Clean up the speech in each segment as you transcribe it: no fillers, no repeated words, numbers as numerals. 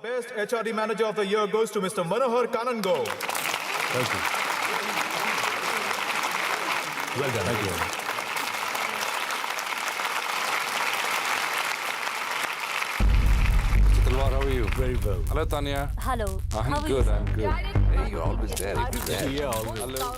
best HRD manager of the year goes to Mr. Manohar Kanango. Thank you. Well done. Thank you. Talwar, how are you? Very well. Hello, Tanya. Hello. I'm How are good. you? I'm good. Hey, you're always there. Always there. Yeah, always. Hello.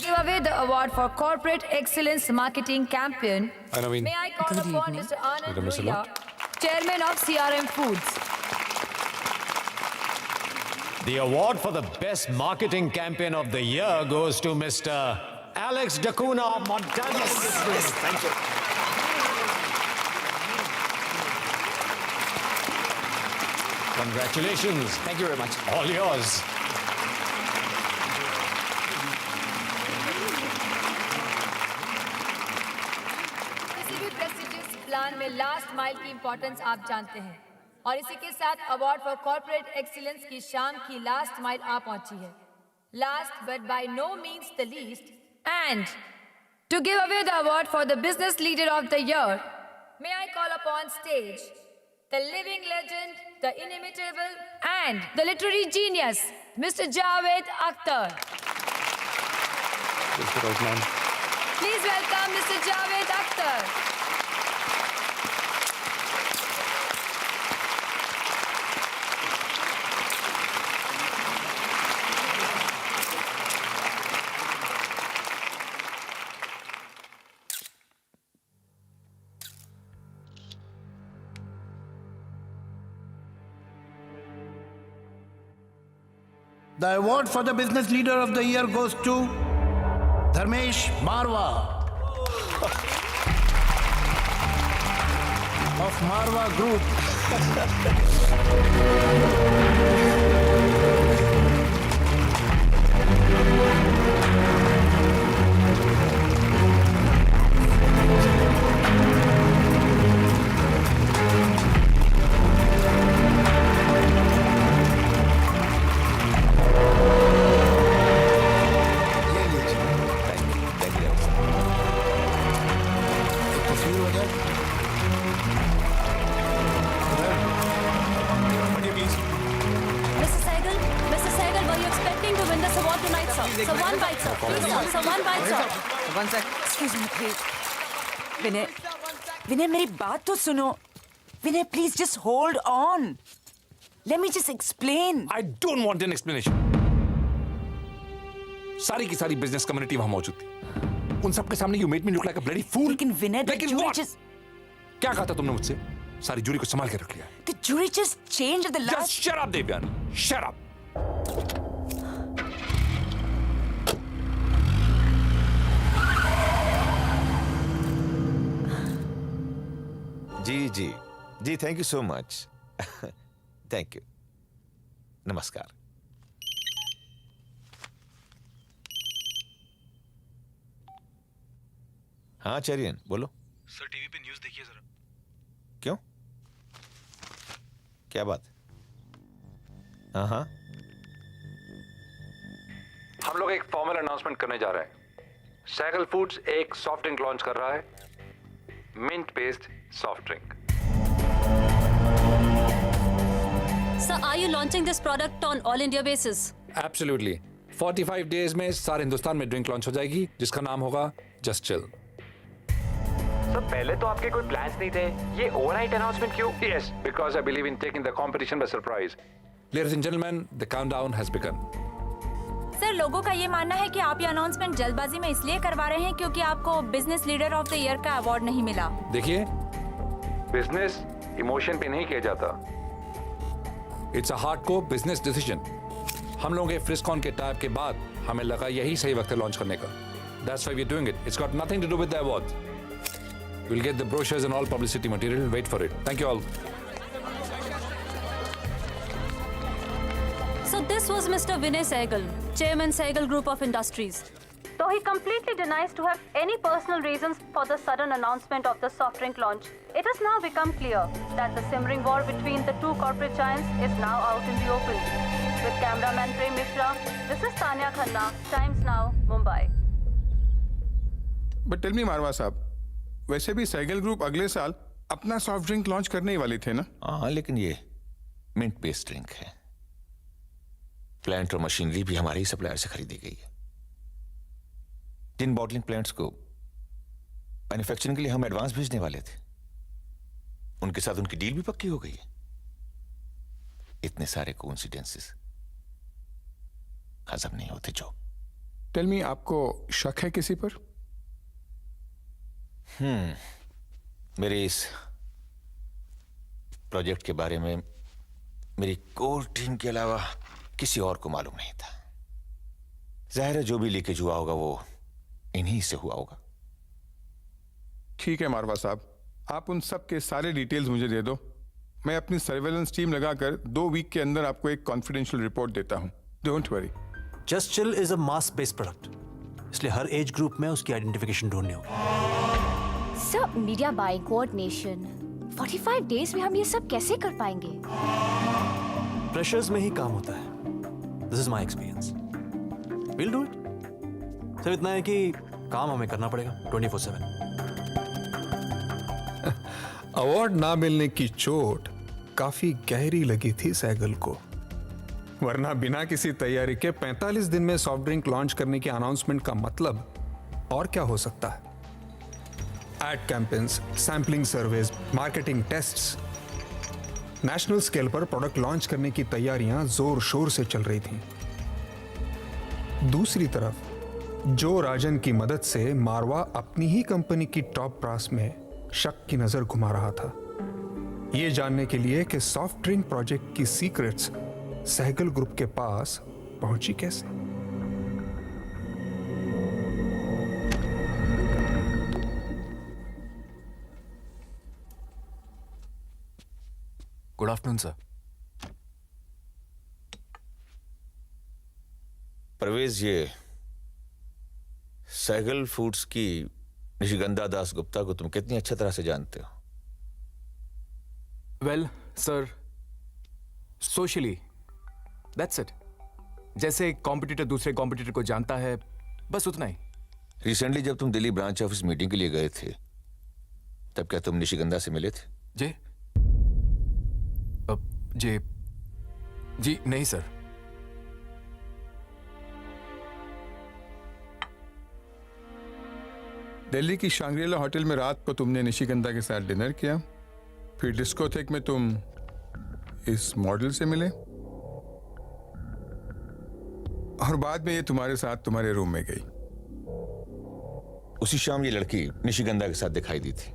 Give away the award for Corporate Excellence Marketing Champion. Hi, Naveen. May I call upon Mr. Anand Did I miss a Ruya, lot? Chairman of CRM Foods. The award for the best marketing campaign of the year goes to Mr. Alex Dacuna of Montana. Yes, thank you. Congratulations. Thank you very much. All yours. किसी भी prestigious plan में last mile की importance आप जानते हैं और इसी के साथ अवार्ड फॉर कॉर्पोरेट एक्सीलेंस की शाम की लास्ट माइल आ पहुंची है last but by no means the least and to give away the award for the business leader of the year may I call upon stage the living legend the inimitable and the literary genius Mr. Javed Akhtar. Just get out, man. Please welcome Mr. Javed Akhtar. The award for the business leader of the year goes to Dharmesh Marwa of Marwa Group. Mr. Sehgal, were you expecting to win this award tonight, sir? So one bite, sir. Please, sir. So one bite, sir. One sec. Excuse me, please. Vinay, Vinay, मेरी बात तो सुनो. Vinay, please just hold on. Let me just explain. I don't want an explanation. सारी की सारी business community वहां मौजूद थी. उन सबके सामने you made me look like a bloody fool. लेकिन Vinay, the लेकिन jury what? just... क्या कहा था तुमने मुझसे? सारी जूरी को संभाल के रख लिया. The jury just changed at the Just last... shut up, Devyani. Shut up. जी thank you so much. Thank you. नमस्कार. हाँ चरियन बोलो. सर टीवी पे न्यूज़ देखिए जरा. क्यों? क्या बात? हाँ हम लोग एक फॉर्मल अनाउंसमेंट करने जा रहे हैं. सैगल फूड्स एक सॉफ्ट ड्रिंक लॉन्च कर रहा है. Mint paste soft drink. Sir, are you launching this product on all India basis? Absolutely. 45 days में सारे हिंदुस्तान में ड्रिंक लॉन्च हो जाएगी जिसका नाम होगा जस्ट चिल. सर पहले तो आपके कोई प्लान्स नहीं थे. ये ओवरनाइट अनाउंसमेंट क्यों? Yes, because I believe in taking the competition by surprise. Ladies and gentlemen, the countdown has begun. Sir लोगों का ये मानना है कि आप ये अनाउंसमेंट जल्दबाजी में इसलिए करवा रहे हैं क्योंकि आपको business leader of the year का अवार्ड नहीं मिला. देखिए, बिजनेस इमोशन पे नहीं किया जाता. It's a hardcore business decision. हम लोगों के फ्रिस्कॉन के टाइप के बाद हमें लगा यही सही वक्त है लॉन्च करने का. That's why we're doing it. It's got nothing to do with the award. We'll get the brochures and all publicity material. Wait for it. Thank you all. So this was Mr. Vinay Sehgal, Chairman Sehgal Group of Industries. Though he completely denies to have any personal reasons for the sudden announcement of the soft drink launch, it has now become clear that the simmering war between the two corporate giants is now out in the open. With cameraman Prem Mishra This is Tanya Khanna, Times Now, Mumbai. But tell me Marwah साहब, वैसे भी cycle group अगले साल अपना soft drink launch करने ही वाले थे ना? हाँ, लेकिन ये मिंट बेस्ड ड्रिंक है। प्लांट और मशीनरी भी हमारे ही सप्लायर से खरीदी गई है। जिन बॉटलिंग प्लांट्स को मैन्युफैक्चरिंग के लिए हम एडवांस भेजने वाले थे, उनके साथ उनकी डील भी पक्की हो गई है। इतने सारे कोइंसिडेंसेस हजम नहीं होते जो। टेल मी, आपको शक है किसी पर? मेरे इस प्रोजेक्ट के बारे में मेरी कोर टीम के अलावा किसी और को मालूम नहीं था। जाहिर है जो भी लीकेज हुआ होगा वो इन्हीं से हुआ होगा। ठीक है मारवा साहब, आप उन सब के सारे डिटेल्स मुझे दे दो। मैं अपनी सर्वेलेंस टीम लगाकर 2 वीक के अंदर आपको एक कॉन्फिडेंशियल रिपोर्ट देता हूं। Don't worry. Just chill is a mass based product, इसलिए हर एज ग्रुप में उसकी आइडेंटिफिकेशन ढूंढनी होगी। Sir, media buying, coordination, 45 days में हम ये सब कैसे कर पाएंगे? प्रेशर्स में ही काम होता है। This is my experience. Will do it. सिर्फ इतना है कि काम हमें करना पड़ेगा 24/7। अवार्ड ना मिलने की चोट काफी गहरी लगी थी सहगल को, वरना बिना किसी तैयारी के 45 दिन में सॉफ्ट ड्रिंक लॉन्च करने की अनाउंसमेंट का मतलब और क्या हो सकता है? Ad campaigns, sampling surveys, marketing tests, national scale पर प्रोडक्ट लॉन्च करने की तैयारियां जोर शोर से चल रही थीं। दूसरी तरफ जो राजन की मदद से मारवा अपनी ही कंपनी की टॉप ब्रास में शक की नजर घुमा रहा था, यह जानने के लिए कि सॉफ्ट ड्रिंक प्रोजेक्ट की सीक्रेट्स सहगल ग्रुप के पास पहुंची कैसे। Good afternoon sir. परवेज, ये सहगल फूड्स की निशिगंधा दास गुप्ता को तुम कितनी अच्छी तरह से जानते हो? Well sir, socially that's it. जैसे एक कॉम्पिटिटर दूसरे कॉम्पिटिटर को जानता है, बस उतना ही। रिसेंटली जब तुम दिल्ली ब्रांच ऑफिस मीटिंग के लिए गए थे, तब क्या तुम निशिगंधा से मिले थे? जी नहीं सर। दिल्ली की शांग्रीला होटल में रात को तुमने निशिगंधा के साथ डिनर किया, फिर डिस्कोथेक में तुम इस मॉडल से मिले और बाद में ये तुम्हारे साथ तुम्हारे रूम में गई। उसी शाम ये लड़की निशिगंधा के साथ दिखाई दी थी।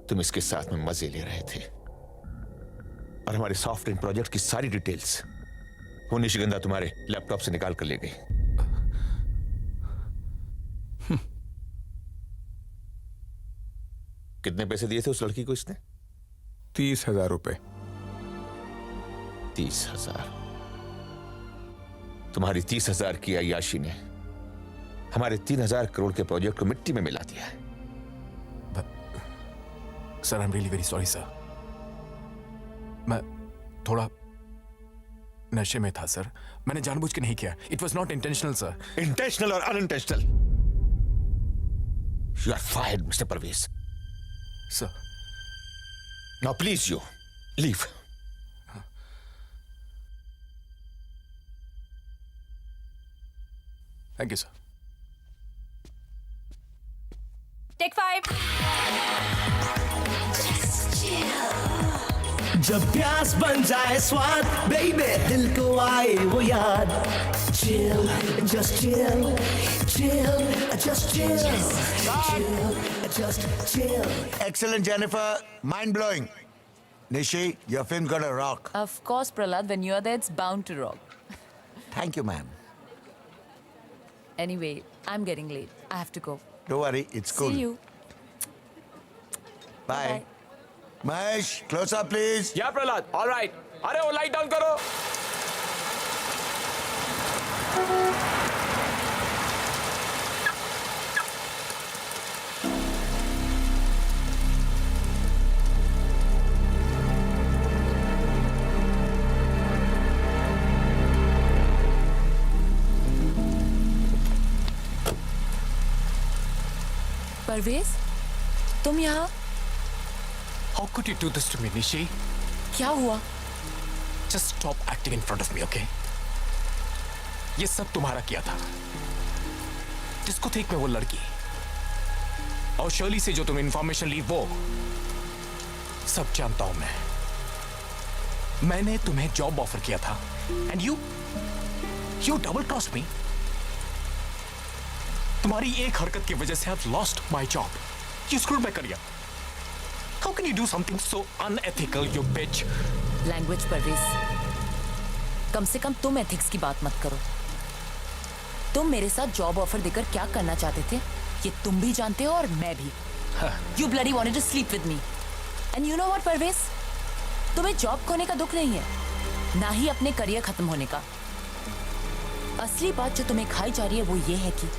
तुम इसके साथ में मजे ले रहे थे और हमारे सॉफ्ट ड्रिंक प्रोजेक्ट की सारी डिटेल्स वो निशिगंधा तुम्हारे लैपटॉप से निकाल कर ले गई। कितने पैसे दिए थे उस लड़की को इसने? 30,000 रुपए। 30,000? तुम्हारी 30,000 की अय्याशी ने हमारे 3,000 करोड़ के प्रोजेक्ट को मिट्टी में मिला दिया है। Sir, I am really very sorry sir. मैं थोड़ा नशे में था सर। मैंने जानबूझ के नहीं किया। It was not intentional sir. Intentional और unintentional, you are fired mister Parvez. Sir, now please you leave. Thank you sir. Take 5। जब प्यास बन जाए स्वाद, बेबी दिल को आए वो याद। Chill, just chill, chill, just chill, chill, just chill. Excellent, Jennifer. Mind blowing. Nishi, your film gonna rock. Of course, Prahlad. When you're there, it's bound to rock. Thank you, ma'am. Anyway, I'm getting late. I have to go. Don't worry, it's cool. See you. Bye. Mahesh, close up, please. Yeah, Prahlad. All right. अरे वो light down करो। परवेज, तुम यहाँ? How could you do this to me, Nishi? क्या हुआ? Just stop acting in front of me, okay? ये सब तुम्हारा किया था। जिसको ठीक में वो लड़की और शर्ली से जो तुम इंफॉर्मेशन ली वो सब जानता हूं मैं। मैंने तुम्हें जॉब ऑफर किया था एंड यू डबल क्रॉस मी। तुम्हारी एक हरकत की वजह से I've lost my job. You screwed my career. How can you do something so unethical, you bitch? Language Parvez, कम से कम तुम एथिक्स की बात मत करो। तुम मेरे साथ जॉब ऑफर देकर क्या करना चाहते थे ये तुम भी जानते हो और मैं भी। You bloody wanted to sleep with me. And you know what, Parvez? तुम्हें जॉब खोने का दुख नहीं है, ना ही अपने करियर खत्म होने का। असली बात जो तुम्हें खाई जा रही है वो ये है कि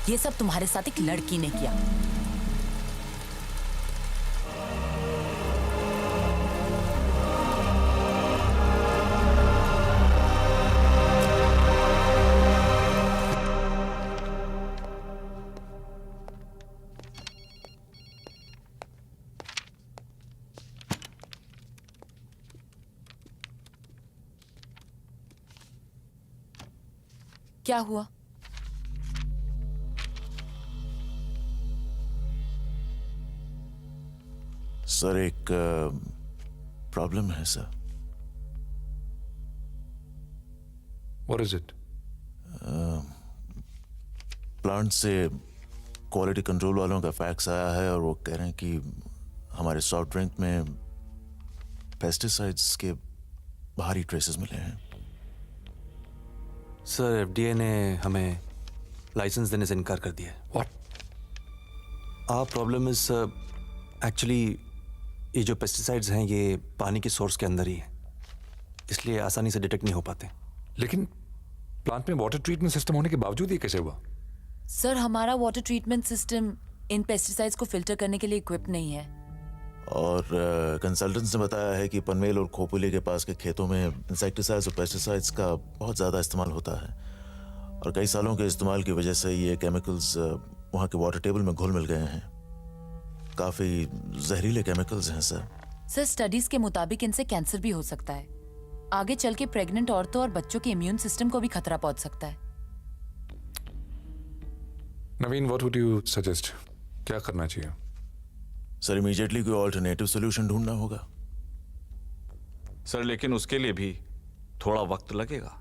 ये सब तुम्हारे साथ एक लड़की ने किया। क्या हुआ? सर, एक प्रॉब्लम है sir. What is it? Plant से क्वालिटी कंट्रोल वालों का फैक्स आया है और वो कह रहे हैं कि हमारे सॉफ्ट ड्रिंक में पेस्टिसाइड्स के भारी ट्रेसेस मिले हैं। सर, एफडीए ने हमें लाइसेंस देने से इनकार कर दिया है। What? Our problem is actually ये जो पेस्टिसाइड्स हैं ये पानी के सोर्स के अंदर ही है, इसलिए आसानी से डिटेक्ट नहीं हो पाते। लेकिन प्लांट में वाटर ट्रीटमेंट सिस्टम होने के बावजूद ये कैसे हुआ? सर, हमारा water treatment system in pesticides को फिल्टर करने के लिए इक्विप नहीं है। और कंसल्टेंट्स ने बताया है कि पनवेल और खोपुली के पास के खेतों में इंसेक्टिसाइड्स और पेस्टिसाइड्स का बहुत ज़्यादा इस्तेमाल होता है और कई सालों के इस्तेमाल की वजह से ये केमिकल्स वहाँ के वाटर टेबल में घुल मिल गए हैं। काफ़ी जहरीले केमिकल्स हैं सर। सर, स्टडीज के मुताबिक इनसे कैंसर भी हो सकता है। आगे चल के प्रेग्नेंट औरतों और बच्चों के इम्यून सिस्टम को भी खतरा पहुंच सकता है। नवीन, व्हाट वुड यू सजेस्ट? क्या करना चाहिए? सर, इमीडिएटली कोई ऑल्टरनेटिव सोल्यूशन ढूंढना होगा। सर, लेकिन उसके लिए भी थोड़ा वक्त लगेगा।